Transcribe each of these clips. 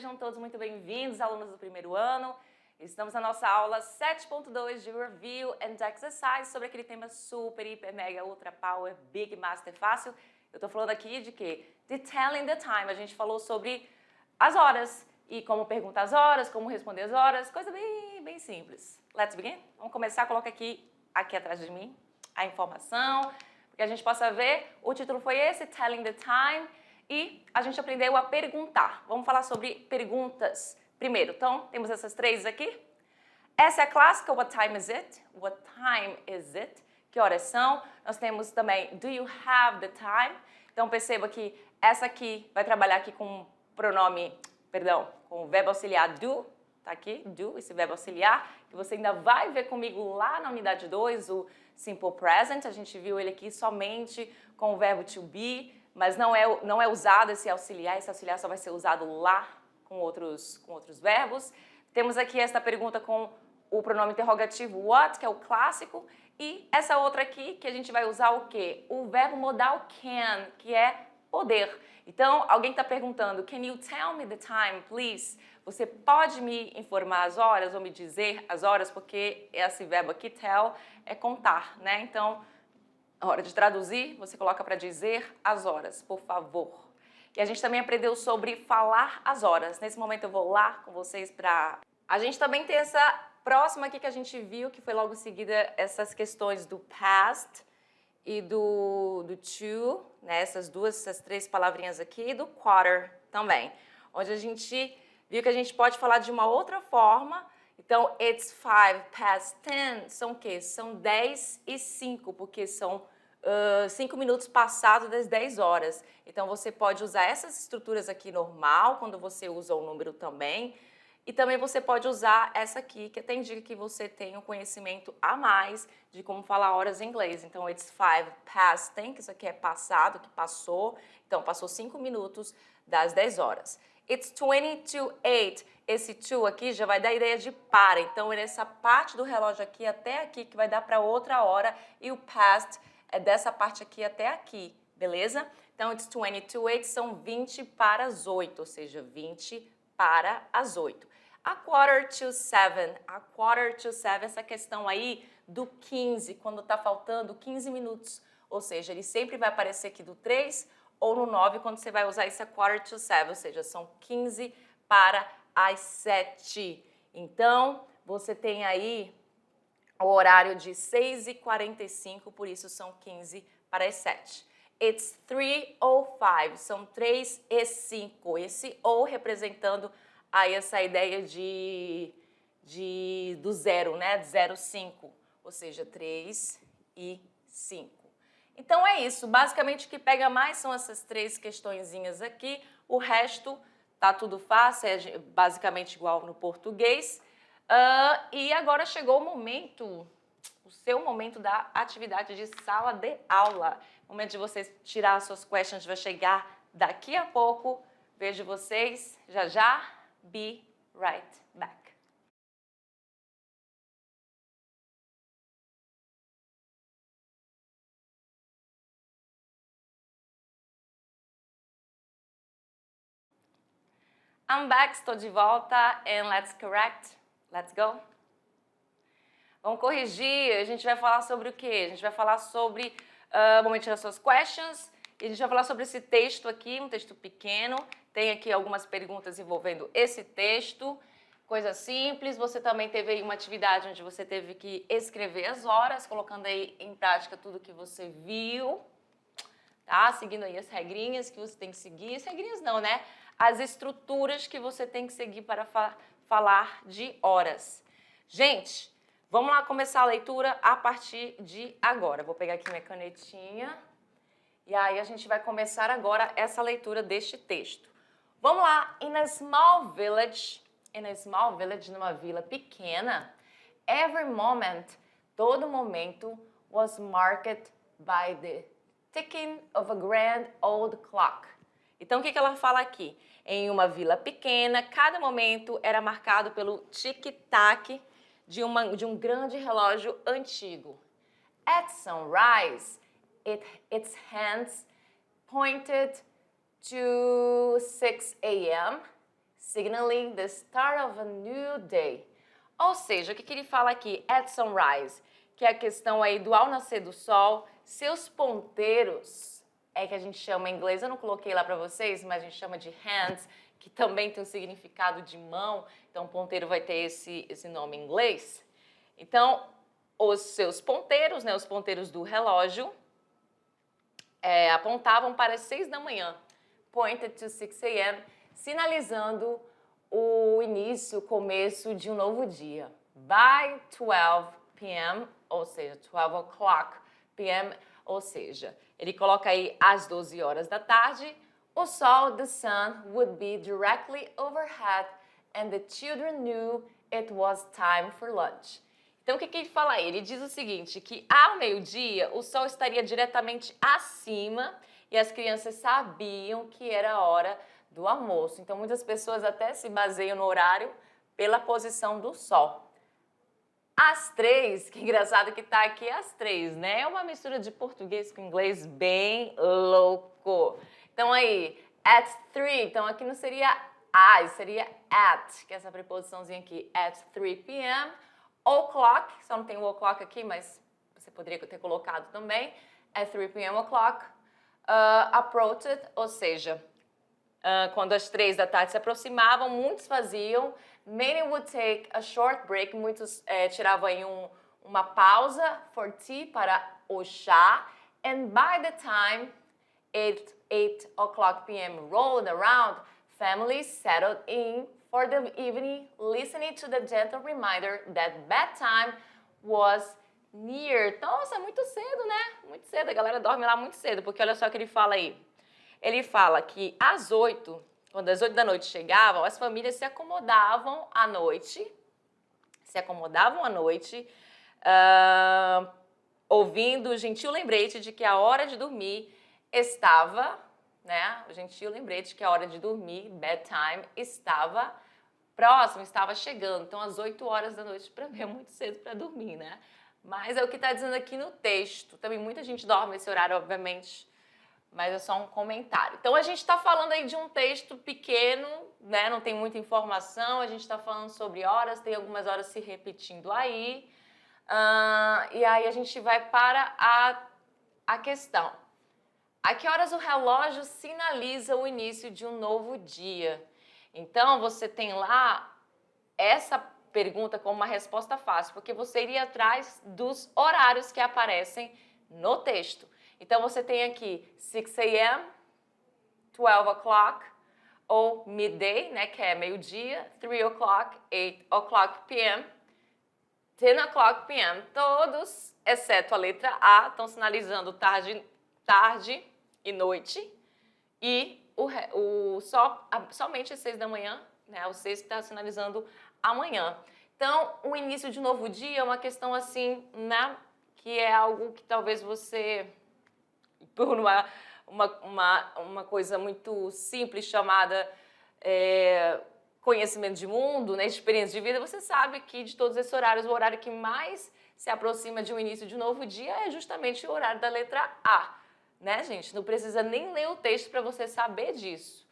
sejam todos muito bem-vindos, alunos do primeiro ano. Estamos na nossa aula 7.2 de Review and Exercise sobre aquele tema super, hiper, mega, ultra, power, big, master, fácil. Eu tô falando aqui de quê? De telling the time. A gente falou sobre as horas e como perguntar as horas, como responder as horas, coisa bem simples. Let's begin? Vamos começar, coloca aqui atrás de mim a informação, para que a gente possa ver. O título foi esse, Telling the Time, e a gente aprendeu a perguntar. Vamos falar sobre perguntas primeiro. Então, temos essas três aqui. Essa é a clássica, what time is it? What time is it? Que horas são? Nós temos também, do you have the time? Então, perceba que essa aqui vai trabalhar aqui com com o verbo auxiliar do, tá aqui, do, esse verbo auxiliar, que você ainda vai ver comigo lá na unidade 2, o simple present. A gente viu ele aqui somente com o verbo to be, mas não é usado esse auxiliar só vai ser usado lá com outros verbos. Temos aqui esta pergunta com o pronome interrogativo what, que é o clássico, e essa outra aqui que a gente vai usar o quê? O verbo modal can, que é poder. Então, alguém está perguntando, can you tell me the time, please? Você pode me informar as horas ou me dizer as horas, porque esse verbo aqui, tell, é contar, né? Então, na hora de traduzir, você coloca para dizer as horas, por favor. E a gente também aprendeu sobre falar as horas. Nesse momento eu vou lá com vocês para... A gente também tem essa próxima aqui que a gente viu, que foi logo em seguida essas questões do past e do to, né? Essas três palavrinhas aqui, e do quarter também. Onde a gente viu que a gente pode falar de uma outra forma. Então, it's 5:10, são o quê? São 10:05, porque são 5 minutos passados das 10 horas. Então, você pode usar essas estruturas aqui normal, quando você usa o número também. E também você pode usar essa aqui, que até indica que você tem um conhecimento a mais de como falar horas em inglês. Então, it's 5:10, que isso aqui é passado, que passou. Então, passou 5 minutos das 10 horas. It's 20 to 8. Esse to aqui já vai dar a ideia de para. Então, essa parte do relógio aqui até aqui, que vai dar para outra hora. E o past é dessa parte aqui até aqui, beleza? Então, it's 20 to 8, são 20 para as 8, ou seja, 20 para as 8. A quarter to 7, essa questão aí do 15, quando está faltando 15 minutos. Ou seja, ele sempre vai aparecer aqui do 3 ou no 9 quando você vai usar esse quarter to 7, ou seja, são 15 para as 7. Então, você tem aí o horário de 6h45, por isso são 15 para as 7. It's 3:05, são 3:05. Esse ou representando aí essa ideia do zero, né? De 0,5, ou seja, 3 e 5. Então é isso, basicamente o que pega mais são essas três questõezinhas aqui, o resto tá tudo fácil, é basicamente igual no português. E agora chegou o seu momento da atividade de sala de aula. O momento de vocês tirar as suas questions vai chegar daqui a pouco. Vejo vocês já. Be right back. I'm back, estou de volta, and let's correct. Let's go. Vamos corrigir, a gente vai falar sobre o quê? A gente vai falar sobre o momento das suas questions, e a gente vai falar sobre esse texto aqui, um texto pequeno. Tem aqui algumas perguntas envolvendo esse texto, coisa simples. Você também teve aí uma atividade onde você teve que escrever as horas, colocando aí em prática tudo que você viu, tá? Seguindo aí as regrinhas que você tem que seguir. As regrinhas não, né? As estruturas que você tem que seguir para falar de horas. Gente, vamos lá começar a leitura a partir de agora. Vou pegar aqui minha canetinha e aí a gente vai começar agora essa leitura deste texto. Vamos lá. In a small village, numa vila pequena, every moment, todo momento, was marked by the ticking of a grand old clock. Então, o que ela fala aqui? Em uma vila pequena, cada momento era marcado pelo tic-tac de um grande relógio antigo. At sunrise, its hands pointed to 6 a.m., signaling the start of a new day. Ou seja, o que ele fala aqui? At sunrise, que é a questão aí do ao nascer do sol, seus ponteiros, é que a gente chama em inglês, eu não coloquei lá para vocês, mas a gente chama de hands, que também tem o significado de mão, então ponteiro vai ter esse nome em inglês. Então, os seus ponteiros, né, os ponteiros do relógio, apontavam para as 6 da manhã, pointed to 6 a.m., sinalizando o início, o começo de um novo dia. By 12 p.m., ou seja, 12 o'clock p.m., ou seja, ele coloca aí às 12 horas da tarde, o sol, the sun, would be directly overhead and the children knew it was time for lunch. Então, o que ele fala aí? Ele diz o seguinte, que ao meio-dia o sol estaria diretamente acima e as crianças sabiam que era a hora do almoço. Então, muitas pessoas até se baseiam no horário pela posição do sol. Às 3, que engraçado que tá aqui às 3, né? É uma mistura de português com inglês bem louco. Então aí, at 3, então aqui não seria I, seria at, que é essa preposiçãozinha aqui, at 3 p.m. O'clock, só não tem o o'clock aqui, mas você poderia ter colocado também, at 3 p.m. o'clock, approached, ou seja, quando as 3 da tarde se aproximavam, muitos faziam, many would take a short break, muitos tiravam aí uma pausa for tea, para o chá, and by the time 8 o'clock p.m. rolled around, families settled in for the evening, listening to the gentle reminder that bedtime was near. Nossa, muito cedo, né? Muito cedo, a galera dorme lá muito cedo, porque olha só o que ele fala aí. Ele fala que às 8, quando as 8 da noite chegavam, as famílias se acomodavam à noite, ouvindo o gentil lembrete de que a hora de dormir estava, né? O gentil lembrete que a hora de dormir, bedtime, estava próximo, estava chegando. Então, às 8 horas da noite, para mim, é muito cedo para dormir, né? Mas é o que está dizendo aqui no texto. Também muita gente dorme nesse horário, obviamente, mas é só um comentário. Então, a gente está falando aí de um texto pequeno, né? Não tem muita informação, a gente está falando sobre horas, tem algumas horas se repetindo aí. E aí a gente vai para a questão. A que horas o relógio sinaliza o início de um novo dia? Então, você tem lá essa pergunta como uma resposta fácil, porque você iria atrás dos horários que aparecem no texto. Então, você tem aqui 6 a.m., 12 o'clock, ou midday, né, que é meio-dia, 3 o'clock, 8 o'clock p.m., 10 o'clock p.m., todos, exceto a letra A, estão sinalizando tarde e noite, e somente às 6 da manhã, né, o 6 está sinalizando amanhã. Então, o início de um novo dia é uma questão assim, né, que é algo que talvez você, por uma coisa muito simples chamada conhecimento de mundo, né, experiência de vida, você sabe que de todos esses horários, o horário que mais se aproxima de um início de um novo dia é justamente o horário da letra A, né, gente? Não precisa nem ler o texto para você saber disso.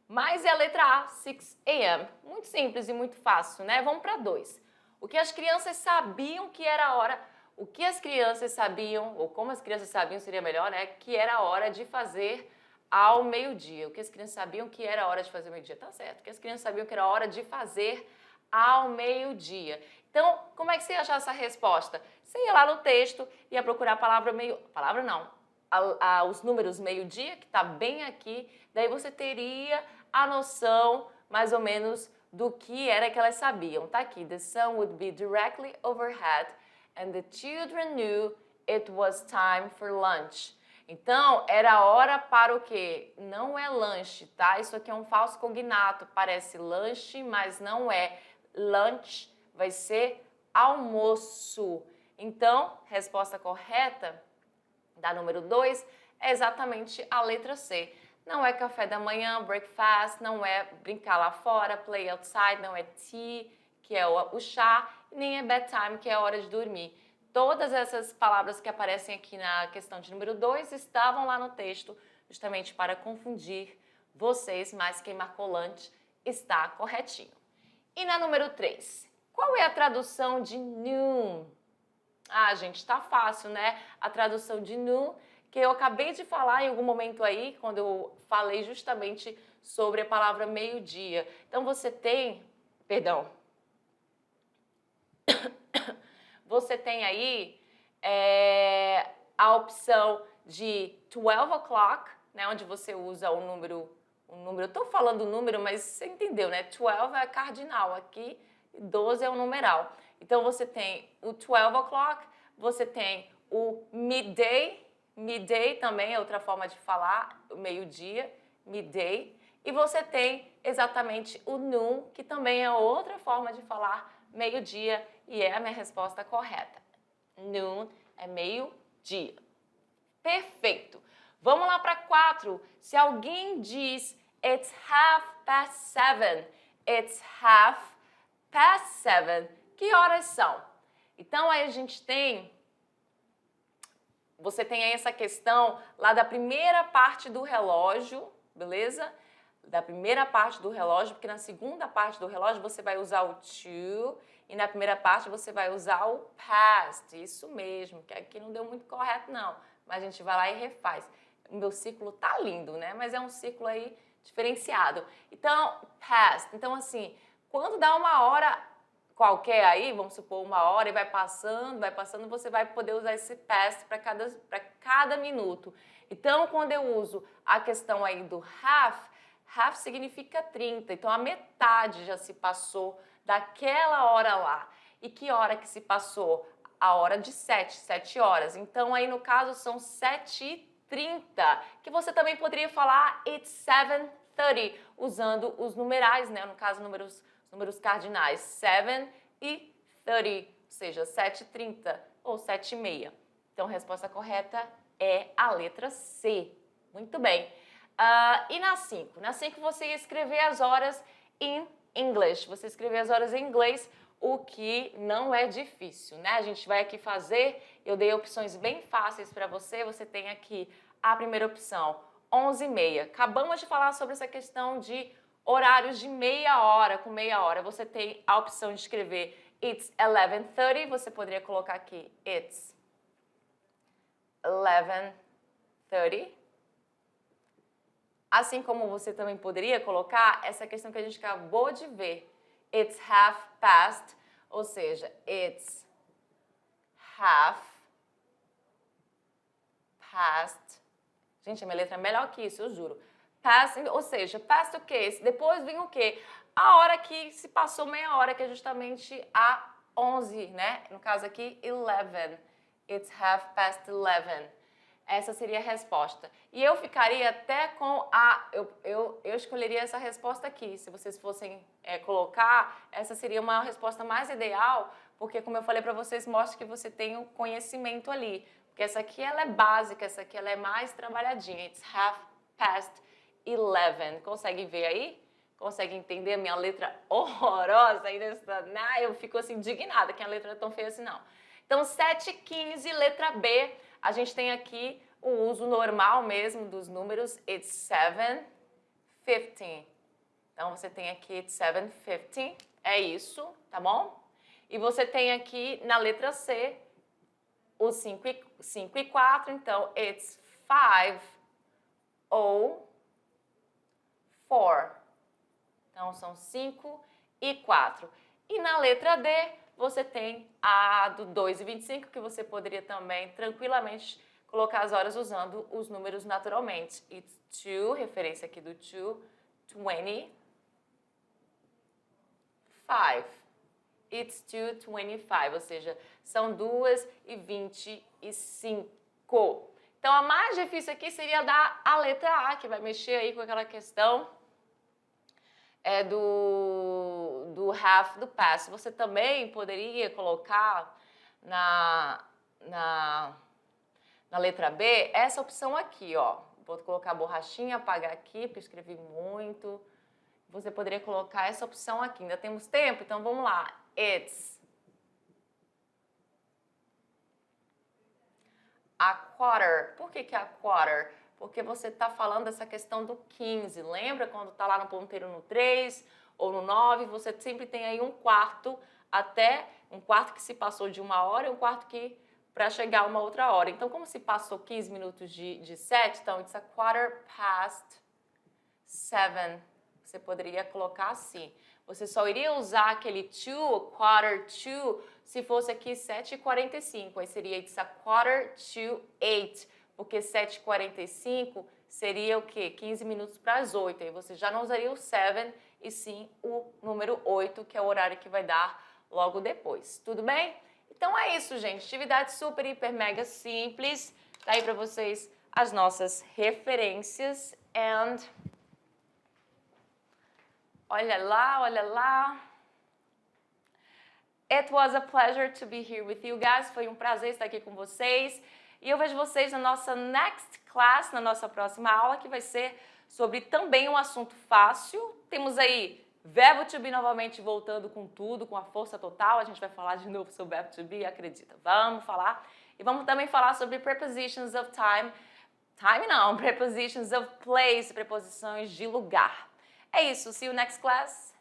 Mas é a letra A, 6 a.m. Muito simples e muito fácil, né? Vamos para 2. O que as crianças sabiam que era a hora, o que as crianças sabiam, ou como as crianças sabiam seria melhor, né? Que era a hora de fazer ao meio-dia. O que as crianças sabiam que era a hora de fazer ao meio-dia, tá certo. O que as crianças sabiam que era a hora de fazer ao meio-dia. Então, como é que você ia achar essa resposta? Você ia lá no texto, ia procurar a palavra os números meio-dia, que está bem aqui, daí você teria a noção, mais ou menos, do que era que elas sabiam. Tá aqui, the sun would be directly overhead and the children knew it was time for lunch. Então, era hora para o quê? Não é lanche, tá? Isso aqui é um falso cognato, parece lanche, mas não é. Lunch vai ser almoço. Então, resposta correta da número 2 é exatamente a letra C. Não é café da manhã, breakfast, não é brincar lá fora, play outside, não é tea, que é o chá, nem é bedtime, que é a hora de dormir. Todas essas palavras que aparecem aqui na questão de número 2 estavam lá no texto, justamente para confundir vocês, mas quem marcou lunch está corretinho. E na número 3, qual é a tradução de noon? Ah, gente, tá fácil, né? A tradução de noon, que eu acabei de falar em algum momento aí, quando eu falei justamente sobre a palavra meio-dia. Então, você tem, você tem aí a opção de 12 o'clock, né, onde você usa o número, eu tô falando o número, mas você entendeu, né? 12 é cardinal aqui, 12 é o numeral. Então, você tem o 12 o'clock, você tem o midday, midday também é outra forma de falar, meio-dia, midday. E você tem exatamente o noon, que também é outra forma de falar meio-dia, e é a minha resposta correta. Noon é meio-dia. Perfeito. Vamos lá para 4. Se alguém diz it's 7:30, it's 7:30, que horas são? Então, aí a gente tem, você tem aí essa questão lá da primeira parte do relógio, beleza? Da primeira parte do relógio, porque na segunda parte do relógio você vai usar o to e na primeira parte você vai usar o past. Isso mesmo, que aqui não deu muito correto não, mas a gente vai lá e refaz. O meu círculo tá lindo, né? Mas é um círculo aí diferenciado. Então, past. Então, assim, quando dá uma hora qualquer aí, vamos supor 1 hora e vai passando, você vai poder usar esse past para cada minuto. Então, quando eu uso a questão aí do half significa 30, então a metade já se passou daquela hora lá. E que hora que se passou? A hora de 7 horas. Então, aí no caso são 7:30, que você também poderia falar it's 7:30, usando os numerais, né? No caso, números cardinais, 7 e 30, ou seja, 7:30 ou 7:30. Então, a resposta correta é a letra C. Muito bem. E na 5? Na 5 você ia escrever as horas em English. Você escrever as horas em inglês, o que não é difícil, né? A gente vai aqui fazer, eu dei opções bem fáceis para você. Você tem aqui a primeira opção, 11:30. Acabamos de falar sobre essa questão de horários de meia hora, com meia hora. Você tem a opção de escrever it's 11:30. Você poderia colocar aqui it's 11:30. Assim como você também poderia colocar essa questão que a gente acabou de ver, it's 1/2 ou seja, it's 1/2. Gente, a minha letra é melhor que isso, eu juro. Past, ou seja, past o quê? Depois vem o quê? A hora que se passou meia hora, que é justamente a 11, né? No caso aqui, 11. It's 11:30. Essa seria a resposta. E eu ficaria até com a... Eu escolheria essa resposta aqui. Se vocês fossem colocar, essa seria uma resposta mais ideal, porque, como eu falei para vocês, mostra que você tem o conhecimento ali. Porque essa aqui, ela é básica, essa aqui, ela é mais trabalhadinha. It's 11:30. Conseguem ver aí? Conseguem entender a minha letra horrorosa aí nessa... Eu fico assim indignada que a letra é tão feia assim, não. Então, 7:15, letra B. A gente tem aqui o uso normal mesmo dos números, it's 7:15. Então, você tem aqui it's 7:15, é isso, tá bom? E você tem aqui na letra C o 5 e 4, então it's 5:04. Então, são 5 e 4. E na letra D, você tem a do 2:25, que você poderia também tranquilamente colocar as horas usando os números naturalmente. It's 2, referência aqui do 2:25. It's 2:25, ou seja, são 2:25. Então, a mais difícil aqui seria dar a letra A, que vai mexer aí com aquela questão do half do past. Você também poderia colocar na letra B essa opção aqui, ó. Vou colocar a borrachinha, apagar aqui, porque eu escrevi muito. Você poderia colocar essa opção aqui. Ainda temos tempo? Então, vamos lá. It's a quarter. Por que a quarter? porque você está falando dessa questão do 15. Lembra quando está lá no ponteiro no 3 ou no 9, você sempre tem aí um quarto até, um quarto que se passou de 1 hora e um quarto que para chegar a uma outra hora. Então, como se passou 15 minutos de 7, então, it's a quarter past 7. Você poderia colocar assim. Você só iria usar aquele to, quarter to, se fosse aqui 7h45. Aí seria it's a quarter to 8, porque 7h45 seria o quê? 15 minutos para as 8. Aí você já não usaria o 7 e sim o número 8, que é o horário que vai dar logo depois. Tudo bem? Então é isso, gente. Atividade super, hiper, mega simples. Tá aí para vocês as nossas referências. And olha lá, olha lá. It was a pleasure to be here with you guys. Foi um prazer estar aqui com vocês. E eu vejo vocês na nossa next class, na nossa próxima aula, que vai ser sobre também um assunto fácil. Temos aí verbo to be novamente voltando com tudo, com a força total. A gente vai falar de novo sobre verbo to be, acredita. Vamos falar. E vamos também falar sobre prepositions of time. Time não, prepositions of place, preposições de lugar. É isso. See you next class.